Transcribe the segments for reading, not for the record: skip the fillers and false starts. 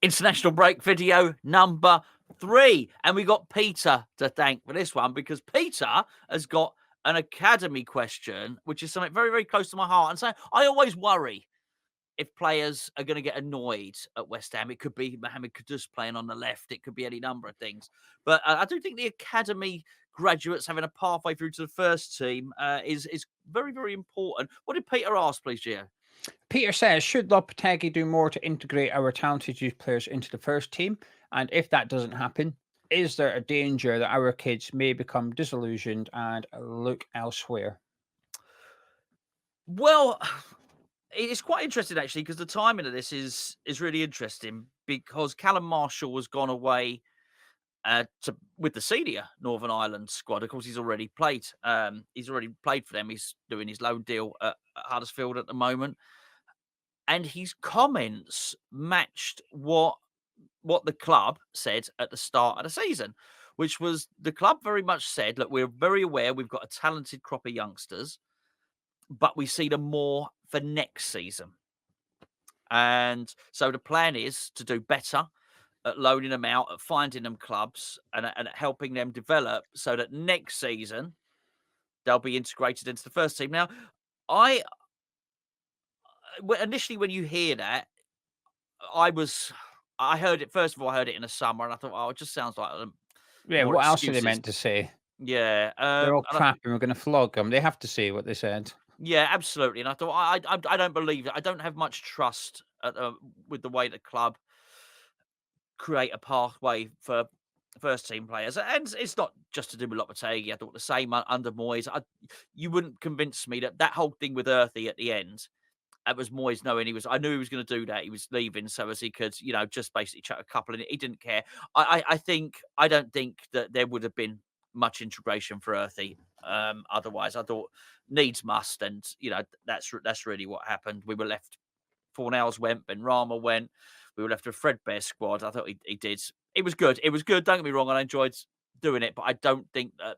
International break video number 3. And we got Peter to thank for this one, because Peter has got an academy question, which is something very, very close to my heart. And so I always worry if players are going to get annoyed at West Ham. It could be Mohamed Kudus playing on the left. It could be any number of things. But I do think the academy graduates having a pathway through to the first team is very, very important. What did Peter ask, please, Gio? Peter says, should Lopetegui do more to integrate our talented youth players into the first team? And if that doesn't happen, is there a danger that our kids may become disillusioned and look elsewhere? Well, it's quite interesting, actually, because the timing of this is really interesting, because Callum Marshall has gone away with the senior Northern Ireland squad. Of course, he's already played. He's already played for them. He's doing his loan deal at Huddersfield at the moment, and his comments matched what the club said at the start of the season, which was the club very much said, "Look, we're very aware we've got a talented crop of youngsters, but we see them more for next season." And so the plan is to do better at loaning them out, at finding them clubs, and at helping them develop, so that next season they'll be integrated into the first team. Now, initially when you hear that, I heard it, first of all, I heard it in the summer, and I thought, oh, it just sounds like Yeah, more what else are they excuses. meant to say? Yeah, They're all and crap and we're going to flog them. They have to say what they said. yeah, absolutely. And I thought, I don't believe it. I don't have much trust with the way the club create a pathway for first team players. And it's not just to do with Lopetegui. I thought the same under Moyes. You wouldn't convince me that whole thing with Earthy at the end, it was Moyes knowing I knew he was going to do that. He was leaving so as he could, just basically chuck a couple in. He didn't care. I don't think that there would have been much integration for Earthy. Otherwise, I thought needs must, and that's really what happened. We were left. Fornals went, Ben Rama went. We were left with a threadbare squad. I thought he did. It was good. It was good. Don't get me wrong. I enjoyed doing it, but I don't think that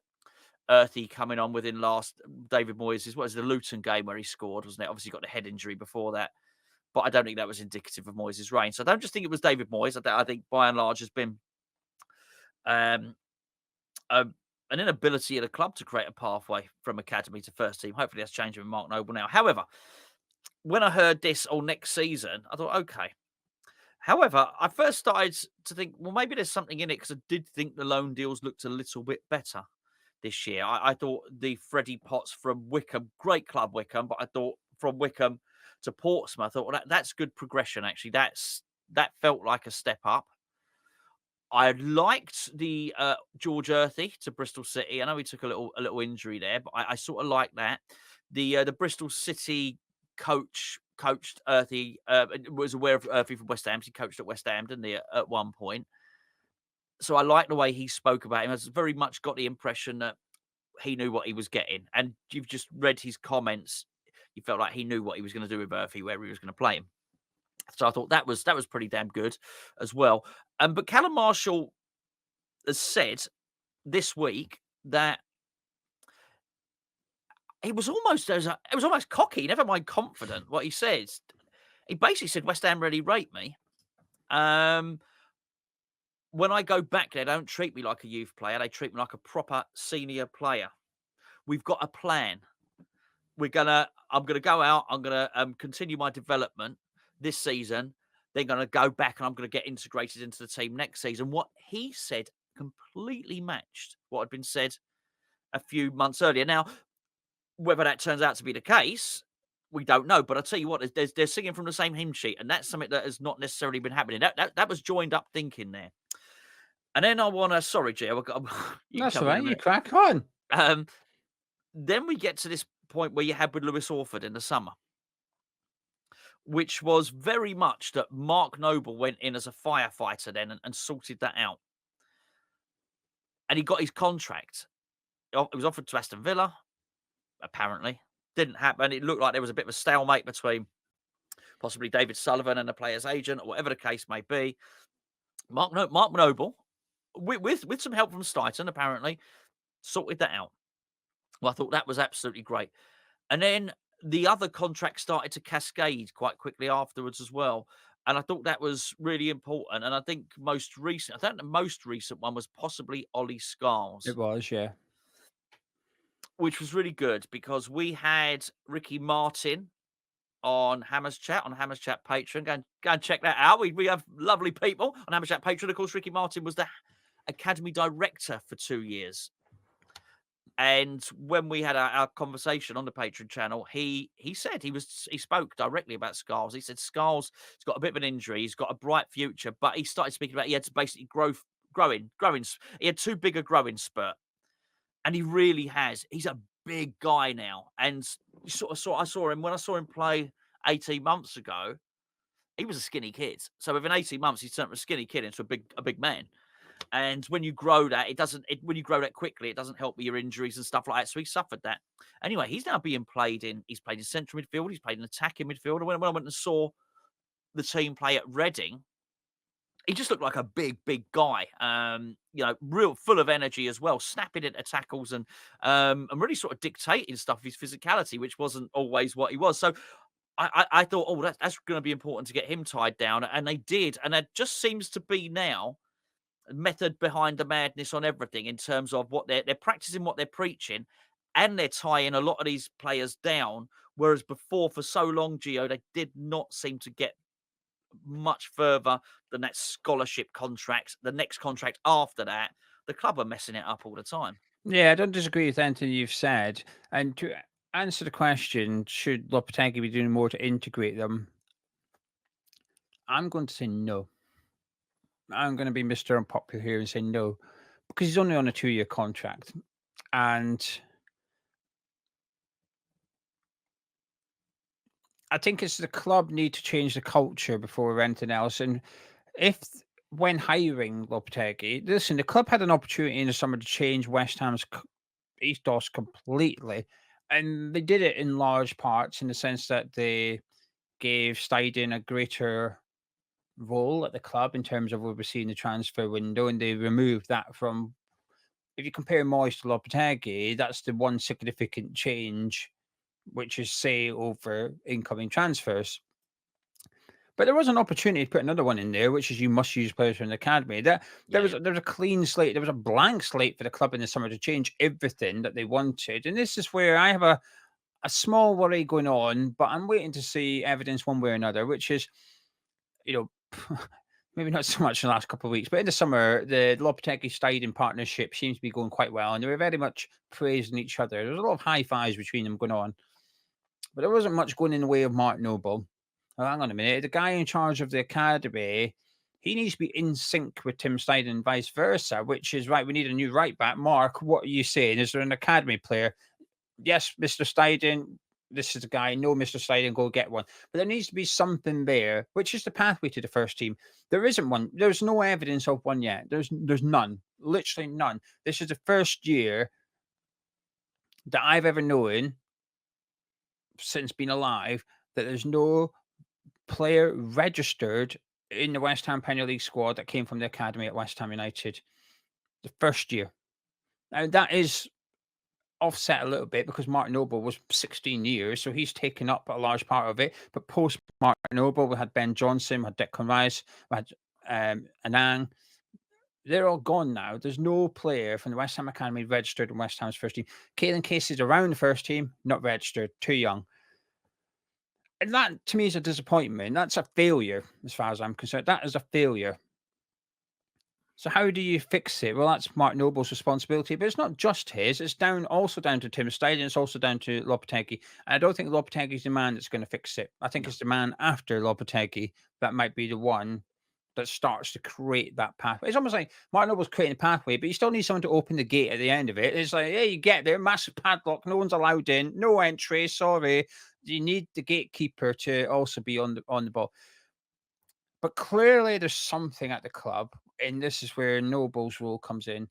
Earthy coming on within last David Moyes' what was the Luton game where he scored, wasn't it? Obviously got the head injury before that, but I don't think that was indicative of Moyes' reign. So I don't just think it was David Moyes. I think by and large has been an inability of the club to create a pathway from academy to first team. Hopefully that's changing with Mark Noble now. However, when I heard this all next season, I thought, okay. However, I first started to think, well, maybe there's something in it, because I did think the loan deals looked a little bit better this year. I thought the Freddie Potts from Wickham, great club Wickham, but I thought from Wickham to Portsmouth, I thought, well, that's good progression, actually. That felt like a step up. I liked the George Earthy to Bristol City. I know he took a little injury there, but I sort of like that. The Bristol City coached Earthy, was aware of Earthy from West Ham. He coached at West Ham, didn't he, at one point? So I like the way he spoke about him. I very much got the impression that he knew what he was getting. And you've just read his comments. You felt like he knew what he was going to do with Earthy, where he was going to play him. So I thought that was pretty damn good as well. But Callum Marshall has said this week that it was almost cocky, never mind confident. What he says, he basically said, "West Ham really rate me. When I go back, they don't treat me like a youth player. They treat me like a proper senior player. We've got a plan. I'm gonna go out. I'm gonna continue my development this season. They're gonna go back, and I'm gonna get integrated into the team next season." What he said completely matched what had been said a few months earlier. Now, whether that turns out to be the case, we don't know. But I'll tell you what, they're singing from the same hymn sheet, and that's something that has not necessarily been happening. That was joined up thinking there. And then I want to, sorry, Gio, That's all right. You crack on. Then we get to this point where you had with Lewis Orford in the summer, which was very much that Mark Noble went in as a firefighter then and sorted that out. And he got his contract. It was offered to Aston Villa, apparently. Didn't happen. It looked like there was a bit of a stalemate between possibly David Sullivan and the player's agent, or whatever the case may be. Mark Noble, with some help from Stighton, apparently, sorted that out. Well, I thought that was absolutely great. And then the other contracts started to cascade quite quickly afterwards as well. And I thought that was really important. And I think I think the most recent one was possibly Ollie It Scarles, was, yeah. which was really good because we had Ricky Martin on Hammers Chat, Patreon. Go and check that out. We have lovely people on Hammers Chat Patreon. Of course, Ricky Martin was the academy director for 2 years. And when we had our conversation on the Patreon channel, he said he spoke directly about Scarles. He said Scarles has got a bit of an injury. He's got a bright future, but he started speaking about he had to basically growing. He had too big a growing spurt, and he really has. He's a big guy now, and you sort of I saw him when I saw him play 18 months ago. He was a skinny kid. So within 18 months, he's turned from a skinny kid into a big man. And when you grow that, when you grow that quickly, it doesn't help with your injuries and stuff like that. So he suffered that. Anyway, he's now being he's played in central midfield, he's played in attacking midfield. And when I went and saw the team play at Reading, he just looked like a big guy. Real full of energy as well, snapping into tackles and really sort of dictating stuff with his physicality, which wasn't always what he was. So I thought, oh, that's going to be important to get him tied down. And they did. And it just seems to be now method behind the madness on everything in terms of what they're practicing, what they're preaching, and they're tying a lot of these players down. Whereas before, for so long, Gio, they did not seem to get much further than that scholarship contract. The next contract after that, the club are messing it up all the time. Yeah, I don't disagree with anything you've said. And to answer the question, should Lopetegui be doing more to integrate them? I'm going to say no. I'm going to be Mr. Unpopular here and say no, because he's only on a 2-year contract. And I think it's the club need to change the culture before anything else. And if when hiring Lopetegui, listen, the club had an opportunity in the summer to change West Ham's ethos completely, and they did it in large parts in the sense that they gave Steidin a greater role at the club in terms of overseeing the transfer window, and they removed that from. If you compare Moyes to Lopetegui, that's the one significant change, which is say over incoming transfers. But there was an opportunity to put another one in there, which is you must use players from the academy. There was Yeah. there was a clean slate, there was a blank slate for the club in the summer to change everything that they wanted. And this is where I have a small worry going on, but I'm waiting to see evidence one way or another, which is, you know, maybe not so much in the last couple of weeks, but in the summer, the Lopetegui Steidin partnership seems to be going quite well, and they were very much praising each other. There was a lot of high fives between them going on, but there wasn't much going in the way of Mark Noble. Oh, hang on a minute. The guy in charge of the academy, he needs to be in sync with Tim Steidin and vice versa, which is right. We need a new right back. Mark, what are you saying? Is there an academy player? Yes, Mr. Steidin, this is the guy. No, Mr. Steidin, go get one. But there needs to be something there, which is the pathway to the first team. There isn't one. There's no evidence of one yet. There's none. Literally none. This is the first year that I've ever known since being alive that there's no player registered in the West Ham Premier League squad that came from the academy at West Ham United. The first year. Now that is offset a little bit because Mark Noble was 16 years, so he's taken up a large part of it. But post Mark Noble, we had Ben Johnson, we had Declan Rice, we had Anang. They're all gone now. There's no player from the West Ham Academy registered in West Ham's first team. Caelan Casey's around the first team, not registered, too young. And that to me is a disappointment. That's a failure, as far as I'm concerned. That is a failure. So how do you fix it? Well, that's Mark Noble's responsibility, but it's not just his. It's also down to Tim Steidin. It's also down to Lopetegui. And I don't think Lopetegui's the man that's going to fix it. I think No. it's the man after Lopetegui that might be the one that starts to create that pathway. It's almost like Mark Noble's creating a pathway, but you still need someone to open the gate at the end of it. It's like, hey, you get there, massive padlock, no one's allowed in, no entry. Sorry, you need the gatekeeper to also be on the ball. But clearly, there's something at the club, and this is where Noble's role comes in.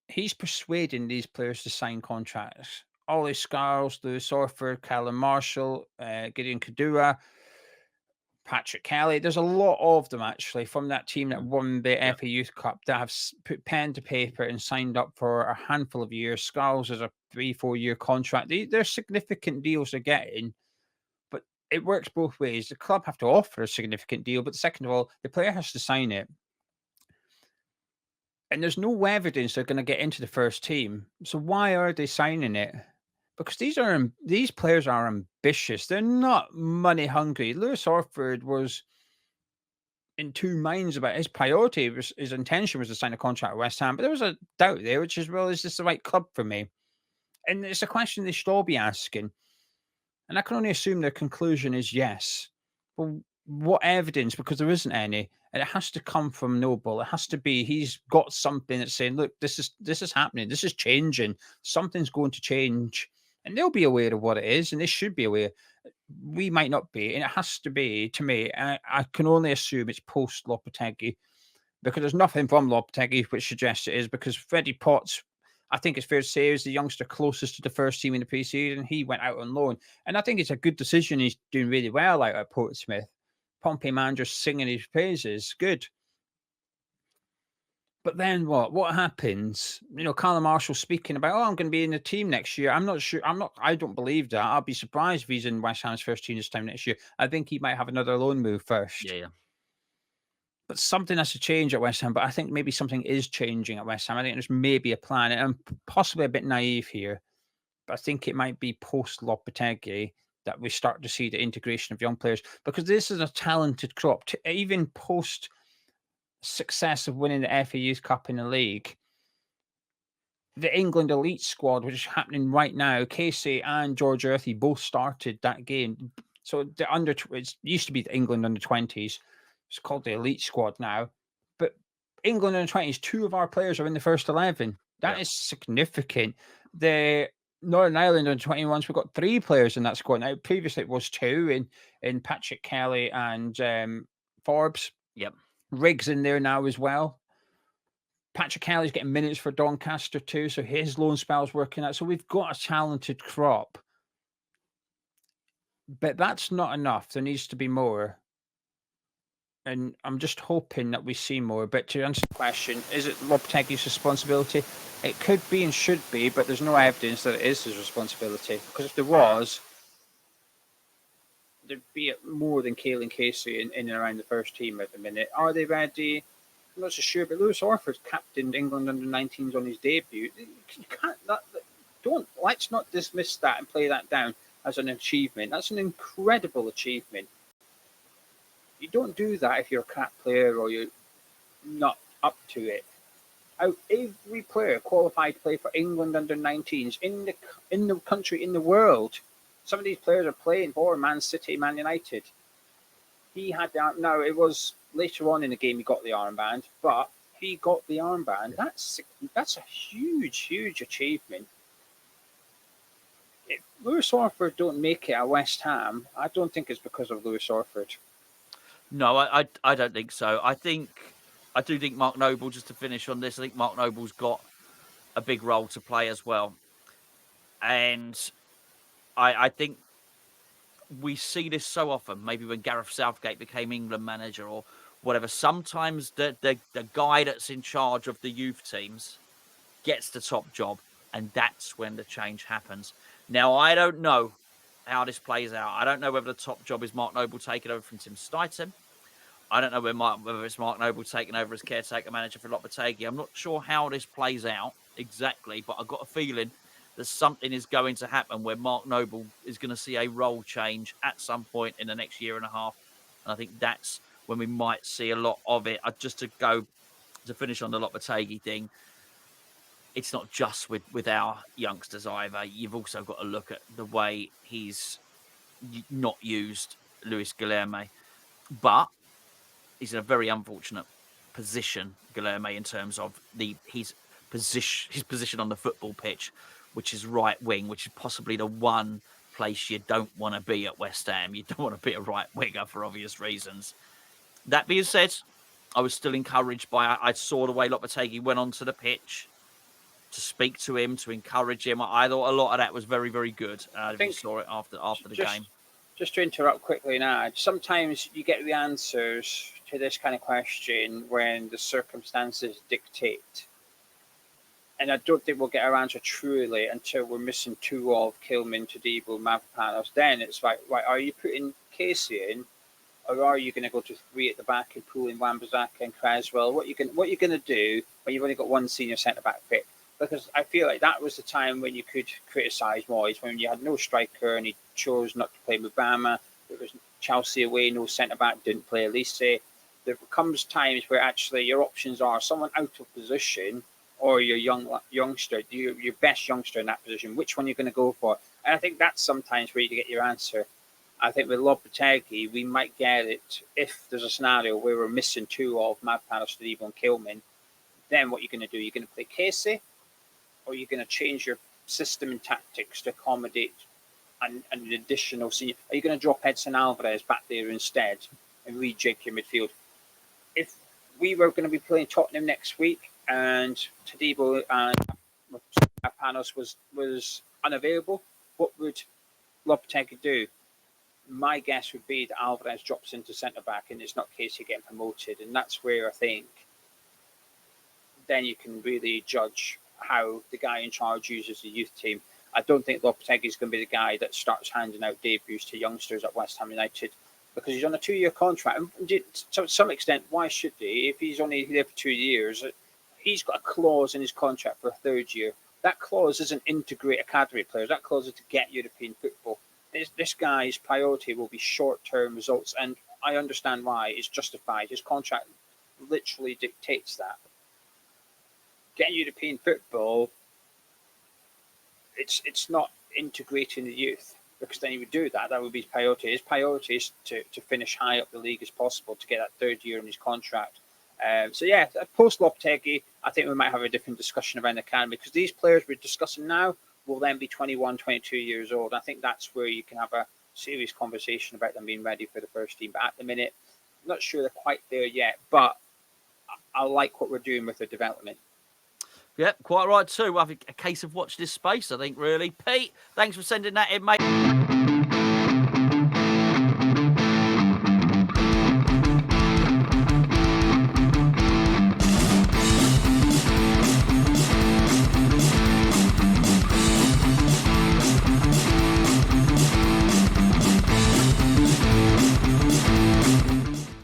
He's persuading these players to sign contracts. Ollie Scarles, Lewis Orford, Callum Marshall, Gideon Kadura, Patrick Kelly. There's a lot of them actually from that team that won the Yeah. FA Youth Cup that have put pen to paper and signed up for a handful of years. Scarles is a 3-4 year contract. They're significant deals they're getting. But it works both ways. The club have to offer a significant deal, but second of all, the player has to sign it. And there's no evidence they're going to get into the first team. So why are they signing it? Because these players are ambitious. They're not money hungry. Lewis Orford was in two minds about his priority. His intention was to sign a contract with West Ham, but there was a doubt there, which is, well, is this the right club for me? And it's a question they should all be asking. And I can only assume their conclusion is yes. Well, what evidence? Because there isn't any, and it has to come from Noble. It has to be he's got something that's saying, "Look, this is happening. This is changing. Something's going to change," and they'll be aware of what it is, and they should be aware. We might not be, and it has to be. To me, I can only assume it's post Lopetegui because there's nothing from Lopetegui which suggests it is. Because Freddie Potts, I think it's fair to say, is the youngster closest to the first team in the preseason. He went out on loan, and I think it's a good decision. He's doing really well out at Portsmouth. Pompey manager singing his praises, good. But then what? What happens? Callum Marshall speaking about, I'm going to be in the team next year. I'm not sure. I don't believe that. I'll be surprised if he's in West Ham's first team this time next year. I think he might have another loan move first. Yeah. But something has to change at West Ham. But I think maybe something is changing at West Ham. I think there's maybe a plan. And I'm possibly a bit naive here, but I think it might be post Lopetegui that we start to see the integration of young players, because this is a talented crop. Even post success of winning the FA Youth Cup in the league, the England elite squad, which is happening right now, Casey and George Earthy both started that game. So it used to be the England under 20s. It's called the elite squad now. But England under 20s, 2 of our players are in the first 11. That is significant. The Northern Ireland under 21s, we've got 3 players in that squad now. Previously, it was 2 in Patrick Kelly and Forbes. Yep. Rigge's in there now as well. Patrick Kelly's getting minutes for Doncaster too, so his loan spell's working out. So we've got a talented crop. But that's not enough. There needs to be more. And I'm just hoping that we see more. But to answer the question, is it Lopetegui's responsibility? It could be and should be, but there's no evidence that it is his responsibility. Because if there was, there'd be more than Cale and Casey in and around the first team at the minute. Are they ready? I'm not so sure, but Lewis Orford captained England under 19s on his debut. You can't. Let's not dismiss that and play that down as an achievement. That's an incredible achievement. You don't do that if you're a crap player or you're not up to it. Every player qualified to play for England under 19s in the country, in the world. Some of these players are playing for Man City, Man United. He had that. Now, it was later on in the game he got the armband, but he got the armband. That's a huge, huge achievement. If Lewis Orford don't make it at West Ham, I don't think it's because of Lewis Orford. No, I don't think so. I do think Mark Noble, just to finish on this, I think Mark Noble's got a big role to play as well. And I think we see this so often, maybe when Gareth Southgate became England manager or whatever. Sometimes the guy that's in charge of the youth teams gets the top job, and that's when the change happens. Now, I don't know how this plays out. I don't know whether the top job is Mark Noble taking over from Tim Steidten. I don't know whether it's Mark Noble taking over as caretaker manager for Lopetegui. I'm not sure how this plays out exactly, but I've got a feeling that something is going to happen where Mark Noble is going to see a role change at some point in the next year and a half. And I think that's when we might see a lot of it. Just to finish on the Lopetegui thing, it's not just with our youngsters either. You've also got to look at the way he's not used Luis Guilherme. But he's in a very unfortunate position, Guilherme, in terms of his position on the football pitch, which is right wing, which is possibly the one place you don't want to be at West Ham. You don't want to be a right winger for obvious reasons. That being said, I was still encouraged by. I saw the way Lopetegui went onto the pitch to speak to him, to encourage him. I thought a lot of that was very, very good. I think saw it after the game. Just to interrupt quickly now, sometimes you get the answers to this kind of question when the circumstances dictate. And I don't think we'll get our answer truly until we're missing 2 of Kilman, Todibo, Mavropanos. Then it's like, right, are you putting Casey in, or are you going to go to 3 at the back and pull in Wan-Bissaka and Creswell? What you going to do when you've only got one senior centre back fit? Because I feel like that was the time when you could criticise Moyes, when you had no striker and he chose not to play Mubama. There was Chelsea away, no centre back, didn't play Elise. There comes times where actually your options are someone out of position or your youngster, your best youngster in that position. Which one you're going to go for? And I think that's sometimes where you get your answer. I think with Lopetegui, we might get it if there's a scenario where we're missing 2 of Mavropanos, Todibo and Kilman. Then what you're going to do? You're going to play Casey, or you're going to change your system and tactics to accommodate an additional senior. Are you going to drop Edson Alvarez back there instead and rejig your midfield? If we were going to be playing Tottenham next week and Todibo and Panos was unavailable, what would Lopetegui do? My guess would be that Alvarez drops into centre-back and it's not Casey getting promoted. And that's where I think then you can really judge how the guy in charge uses the youth team. I don't think Lopetegui is going to be the guy that starts handing out debuts to youngsters at West Ham United, because he's on a 2-year contract. And to some extent, why should he? If he's only there for 2 years, he's got a clause in his contract for a 3rd year. That clause isn't integrate academy players. That clause is to get European football. This guy's priority will be short-term results, and I understand why. It's justified. His contract literally dictates that. Getting European football, it's not integrating the youth, because then he would do that. That would be his priority. His priority is to finish high up the league as possible, to get that 3rd year in his contract. So yeah, post Lopetegui, I think we might have a different discussion around the academy, because these players we're discussing now will then be 21, 22 years old. I think that's where you can have a serious conversation about them being ready for the first team. But at the minute, I'm not sure they're quite there yet, but I like what we're doing with their development. Yep, quite right too. I think a case of watch this space, I think, really. Pete, thanks for sending that in, mate.